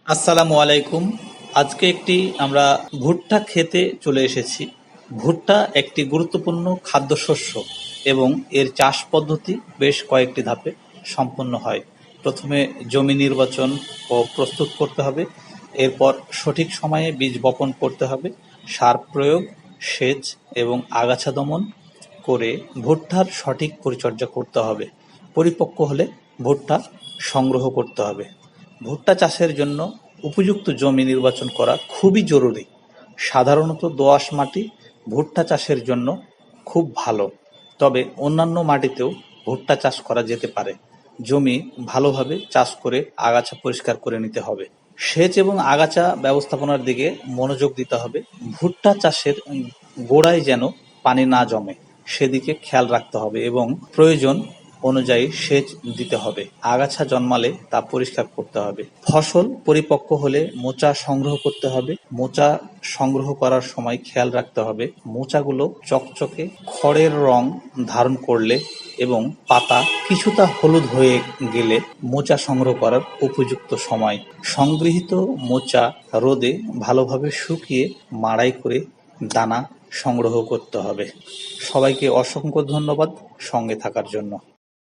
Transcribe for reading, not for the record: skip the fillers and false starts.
আসসালামু আলাইকুম। আজকে আমরা ভুট্টা খেতে চলে এসেছি। ভুট্টা একটি গুরুত্বপূর্ণ খাদ্যশস্য এবং এর চাষ পদ্ধতি বেশ কয়েকটি ধাপে সম্পন্ন হয়। প্রথমে জমি নির্বাচন ও প্রস্তুত করতে হবে। এরপর সঠিক সময়ে বীজ বপন করতে হবে। সার প্রয়োগ, সেচ এবং আগাছা দমন করে ভুট্টার সঠিক পরিচর্যা করতে হবে। পরিপক্ক হলে ভুট্টা সংগ্রহ করতে হবে। ভুট্টা চাষের জন্য উপযুক্ত জমি নির্বাচন করা খুবই জরুরি। সাধারণত দোআঁশ মাটি ভুট্টা চাষের জন্য খুব ভালো, তবে অন্যান্য মাটিতেও ভুট্টা চাষ করা যেতে পারে। জমি ভালোভাবে চাষ করে আগাছা পরিষ্কার করে নিতে হবে। সেচ এবং আগাছা ব্যবস্থাপনার দিকে মনোযোগ দিতে হবে। ভুট্টা চাষের গোড়ায় যেন পানি না জমে সেদিকে খেয়াল রাখতে হবে এবং প্রয়োজন অনুযায়ী সেচ দিতে হবে। আগাছা জন্মালে তা পরিষ্কার করতে হবে। ফসল পরিপক্ক হলে মোচা সংগ্রহ করতে হবে। মোচা সংগ্রহ করার সময় খেয়াল রাখতে হবে মোচাগুলো চকচকে খড়ের রং ধারণ করলে এবং পাতা কিছুটা হলুদ হয়ে গেলে মোচা সংগ্রহ করার উপযুক্ত সময়। সংগৃহীত মোচা রোদে ভালোভাবে শুকিয়ে মাড়াই করে দানা সংগ্রহ করতে হবে। সবাইকে অসংখ্য ধন্যবাদ সঙ্গে থাকার জন্য।